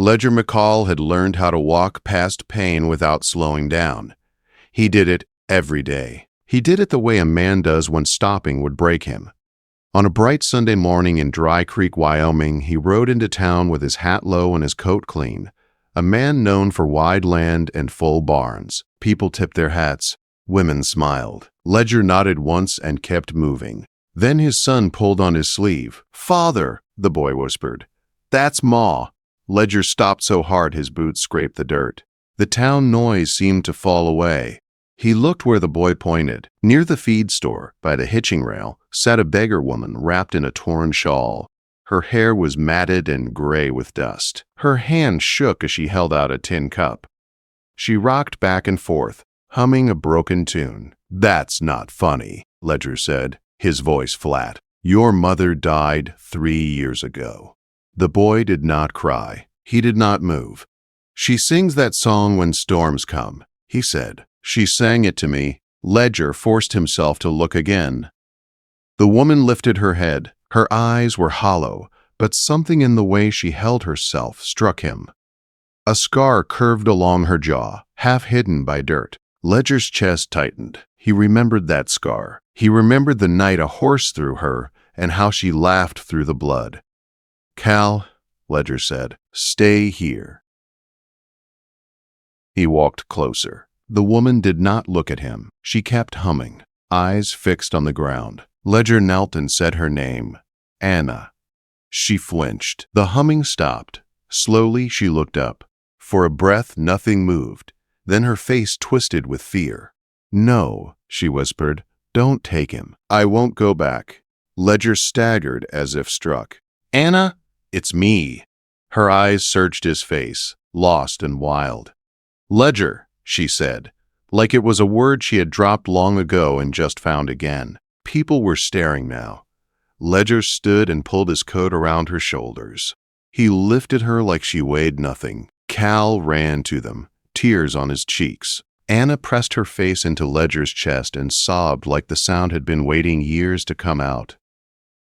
Ledger McCall had learned how to walk past pain without slowing down. He did it every day. He did it the way a man does when stopping would break him. On a bright Sunday morning in Dry Creek, Wyoming, he rode into town with his hat low and his coat clean. A man known for wide land and full barns. People tipped their hats. Women smiled. Ledger nodded once and kept moving. Then his son pulled on his sleeve. "Father," the boy whispered. "That's Ma." Ledger stopped so hard his boots scraped the dirt. The town noise seemed to fall away. He looked where the boy pointed. Near the feed store, by the hitching rail, sat a beggar woman wrapped in a torn shawl. Her hair was matted and gray with dust. Her hand shook as she held out a tin cup. She rocked back and forth, humming a broken tune. "That's not funny," Ledger said, his voice flat. "Your mother died 3 years ago." The boy did not cry. He did not move. "She sings that song when storms come," he said. "She sang it to me." Ledger forced himself to look again. The woman lifted her head. Her eyes were hollow, but something in the way she held herself struck him. A scar curved along her jaw, half hidden by dirt. Ledger's chest tightened. He remembered that scar. He remembered the night a horse threw her and how she laughed through the blood. "Cal," Ledger said, "stay here." He walked closer. The woman did not look at him. She kept humming, eyes fixed on the ground. Ledger knelt and said her name, Anna. She flinched. The humming stopped. Slowly she looked up. For a breath nothing moved. Then her face twisted with fear. "No," she whispered. "Don't take him. I won't go back." Ledger staggered as if struck. "Anna?" "It's me." Her eyes searched his face, lost and wild. "Ledger," she said, like it was a word she had dropped long ago and just found again. People were staring now. Ledger stood and pulled his coat around her shoulders. He lifted her like she weighed nothing. Cal ran to them, tears on his cheeks. Anna pressed her face into Ledger's chest and sobbed like the sound had been waiting years to come out.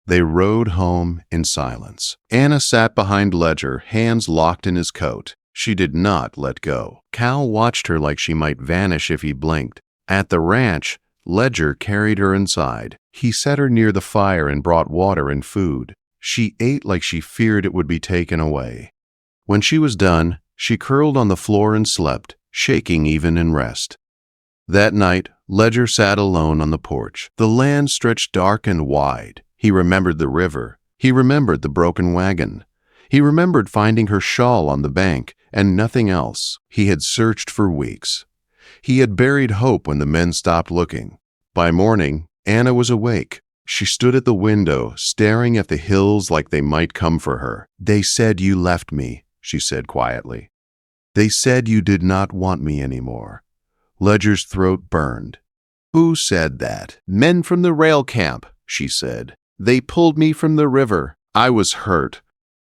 They rode home in silence. Anna sat behind Ledger, hands locked in his coat. She did not let go. Cal watched her like she might vanish if he blinked. At the ranch, Ledger carried her inside. He set her near the fire and brought water and food. She ate like she feared it would be taken away. When she was done, she curled on the floor and slept, shaking even in rest. That night, Ledger sat alone on the porch. The land stretched dark and wide. He remembered the river. He remembered the broken wagon. He remembered finding her shawl on the bank and nothing else. He had searched for weeks. He had buried hope when the men stopped looking. By morning, Anna was awake. She stood at the window, staring at the hills like they might come for her. "They said you left me," she said quietly. "They said you did not want me anymore." Ledger's throat burned. "Who said that?" "Men from the rail camp," she said. "They pulled me from the river. I was hurt.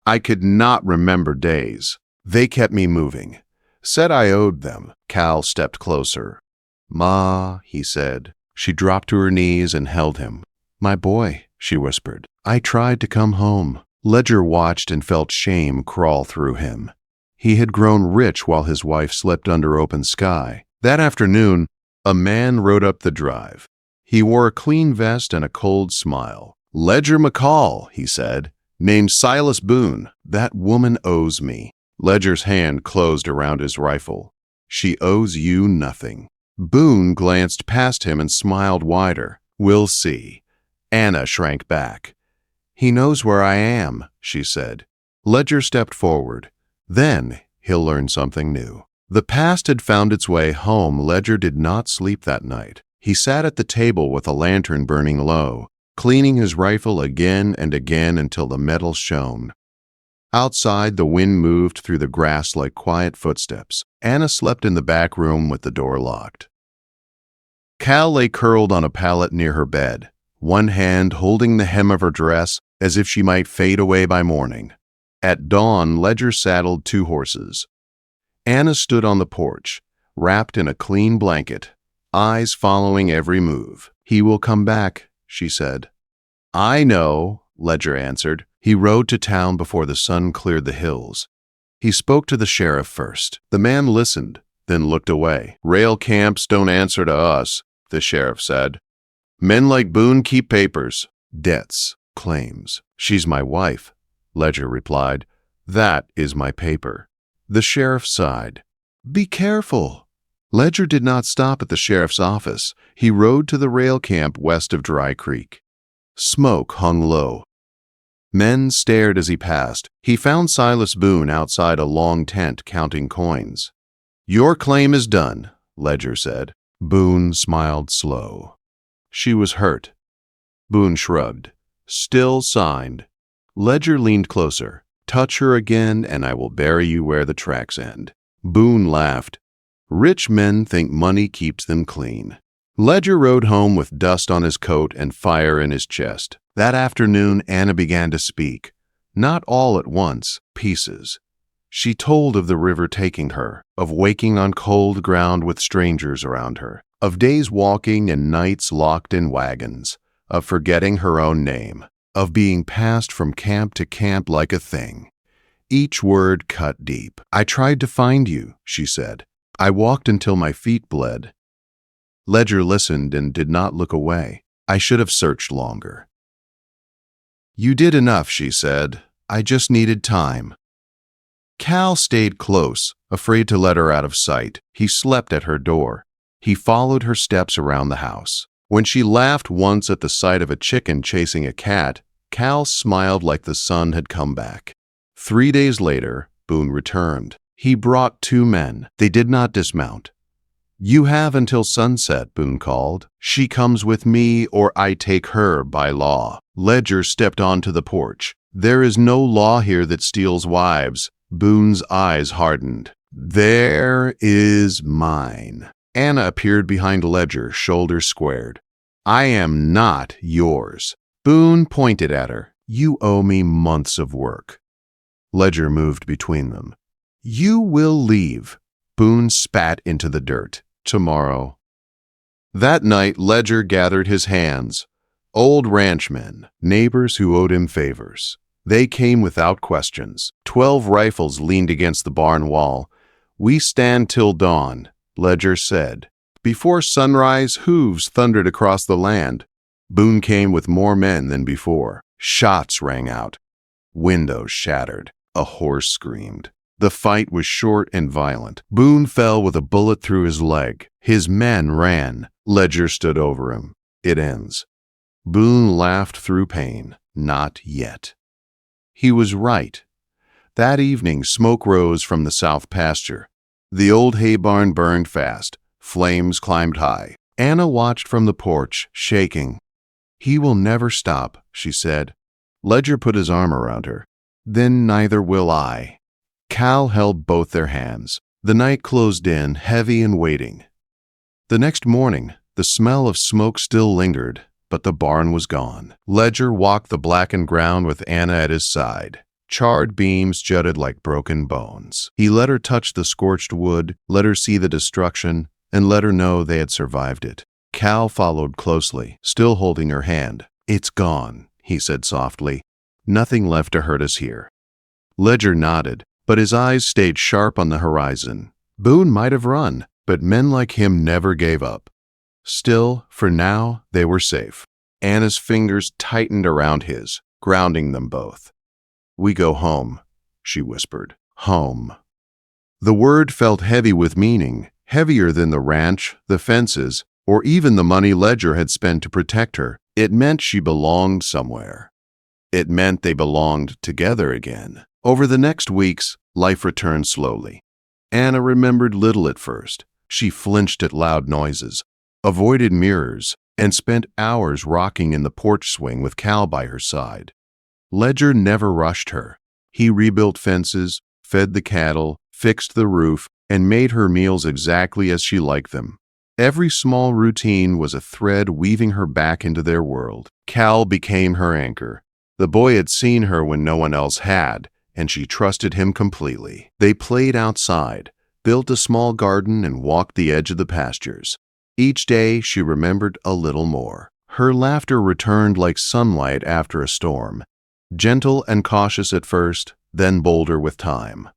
I could not remember days. They kept me moving. Said I owed them." Cal stepped closer. "Ma," he said. She dropped to her knees and held him. "My boy," she whispered. "I tried to come home." Ledger watched and felt shame crawl through him. He had grown rich while his wife slept under open sky. That afternoon, a man rode up the drive. He wore a clean vest and a cold smile. "Ledger McCall," he said, "named Silas Boone. That woman owes me." Ledger's hand closed around his rifle. "She owes you nothing." Boone glanced past him and smiled wider. "We'll see." Anna shrank back. "He knows where I am," she said. Ledger stepped forward. Then he'll learn something new. The past had found its way home. Ledger did not sleep that night. He sat at the table with a lantern burning low, cleaning his rifle again and again until the metal shone. Outside, the wind moved through the grass like quiet footsteps. Anna slept in the back room with the door locked. Cal lay curled on a pallet near her bed, one hand holding the hem of her dress as if she might fade away by morning. At dawn, Ledger saddled 2 horses. Anna stood on the porch, wrapped in a clean blanket, eyes following every move. "He will come back," she said. "I know," Ledger answered. He rode to town before the sun cleared the hills. He spoke to the sheriff first. The man listened, then looked away. "Rail camps don't answer to us," the sheriff said. "Men like Boone keep papers, debts, claims." "She's my wife," Ledger replied. "That is my paper." The sheriff sighed. "Be careful." Ledger did not stop at the sheriff's office. He rode to the rail camp west of Dry Creek. Smoke hung low. Men stared as he passed. He found Silas Boone outside a long tent counting coins. "Your claim is done," Ledger said. Boone smiled slow. "She was hurt." Boone shrugged. "Still signed." Ledger leaned closer. "Touch her again and I will bury you where the tracks end." Boone laughed. "Rich men think money keeps them clean." Ledger rode home with dust on his coat and fire in his chest. That afternoon, Anna began to speak. Not all at once, pieces. She told of the river taking her, of waking on cold ground with strangers around her, of days walking and nights locked in wagons, of forgetting her own name, of being passed from camp to camp like a thing. Each word cut deep. "I tried to find you," she said. "I walked until my feet bled." Ledger listened and did not look away. "I should have searched longer." "You did enough," she said. "I just needed time." Cal stayed close, afraid to let her out of sight. He slept at her door. He followed her steps around the house. When she laughed once at the sight of a chicken chasing a cat, Cal smiled like the sun had come back. 3 days later, Boone returned. He brought 2 men. They did not dismount. "You have until sunset," Boone called. "She comes with me or I take her by law." Ledger stepped onto the porch. "There is no law here that steals wives." Boone's eyes hardened. "There is mine." Anna appeared behind Ledger, shoulders squared. "I am not yours." Boone pointed at her. "You owe me months of work." Ledger moved between them. "You will leave." Boone spat into the dirt. "Tomorrow." That night, Ledger gathered his hands. Old ranchmen, neighbors who owed him favors. They came without questions. 12 rifles leaned against the barn wall. "We stand till dawn," Ledger said. Before sunrise, hooves thundered across the land. Boone came with more men than before. Shots rang out. Windows shattered. A horse screamed. The fight was short and violent. Boone fell with a bullet through his leg. His men ran. Ledger stood over him. "It ends." Boone laughed through pain. Not yet. He was right. That evening, smoke rose from the south pasture. The old hay barn burned fast. Flames climbed high. Anna watched from the porch, shaking. "He will never stop," she said. Ledger put his arm around her. "Then neither will I." Cal held both their hands. The night closed in, heavy and waiting. The next morning, the smell of smoke still lingered, but the barn was gone. Ledger walked the blackened ground with Anna at his side. Charred beams jutted like broken bones. He let her touch the scorched wood, let her see the destruction, and let her know they had survived it. Cal followed closely, still holding her hand. "It's gone," he said softly. "Nothing left to hurt us here." Ledger nodded, but his eyes stayed sharp on the horizon. Boone might have run, but men like him never gave up. Still, for now, they were safe. Anna's fingers tightened around his, grounding them both. "We go home," she whispered. "Home." The word felt heavy with meaning, heavier than the ranch, the fences, or even the money Ledger had spent to protect her. It meant she belonged somewhere. It meant they belonged together again. Over the next weeks, life returned slowly. Anna remembered little at first. She flinched at loud noises, avoided mirrors, and spent hours rocking in the porch swing with Cal by her side. Ledger never rushed her. He rebuilt fences, fed the cattle, fixed the roof, and made her meals exactly as she liked them. Every small routine was a thread weaving her back into their world. Cal became her anchor. The boy had seen her when no one else had, and she trusted him completely. They played outside, built a small garden, and walked the edge of the pastures. Each day she remembered a little more. Her laughter returned like sunlight after a storm, gentle and cautious at first, then bolder with time.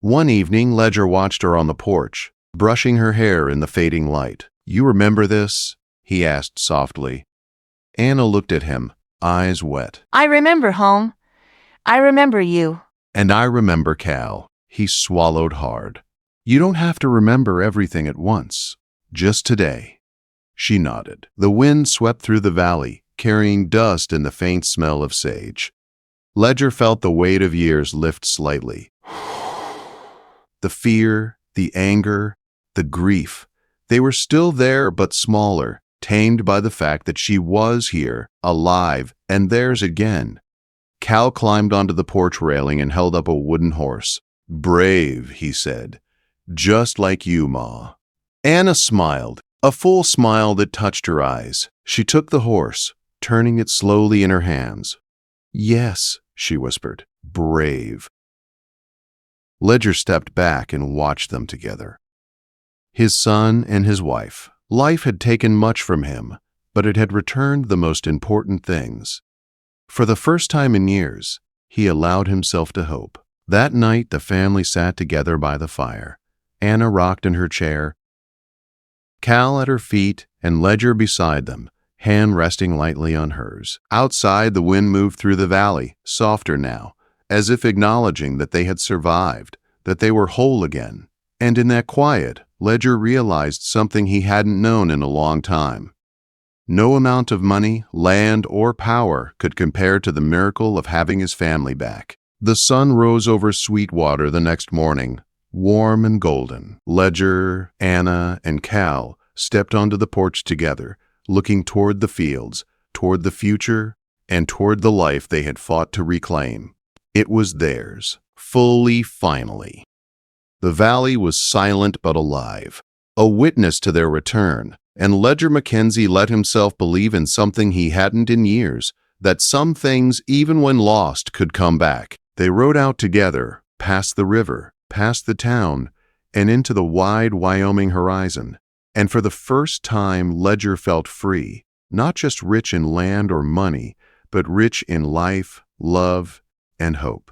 One evening, Ledger watched her on the porch, brushing her hair in the fading light. "You remember this?" he asked softly. Anna looked at him, eyes wet. "I remember home. I remember you." "And I remember Cal." He swallowed hard. "You don't have to remember everything at once. Just today." She nodded. The wind swept through the valley, carrying dust and the faint smell of sage. Ledger felt the weight of years lift slightly. The fear, the anger, the grief, they were still there but smaller, tamed by the fact that she was here, alive, and theirs again. Cal climbed onto the porch railing and held up a wooden horse. "Brave," he said. "Just like you, Ma." Anna smiled, a full smile that touched her eyes. She took the horse, turning it slowly in her hands. "Yes," she whispered, "brave." Ledger stepped back and watched them together. His son and his wife. Life had taken much from him, but it had returned the most important things. For the first time in years, he allowed himself to hope. That night, the family sat together by the fire. Anna rocked in her chair, Cal at her feet, and Ledger beside them, hand resting lightly on hers. Outside, the wind moved through the valley, softer now, as if acknowledging that they had survived, that they were whole again. And in that quiet, Ledger realized something he hadn't known in a long time. No amount of money, land, or power could compare to the miracle of having his family back. The sun rose over Sweetwater the next morning, warm and golden. Ledger, Anna, and Cal stepped onto the porch together, looking toward the fields, toward the future, and toward the life they had fought to reclaim. It was theirs, fully, finally. The valley was silent but alive, a witness to their return, and Ledger McKenzie let himself believe in something he hadn't in years, that some things, even when lost, could come back. They rode out together, past the river, past the town, and into the wide Wyoming horizon. And for the first time, Ledger felt free, not just rich in land or money, but rich in life, love, and hope.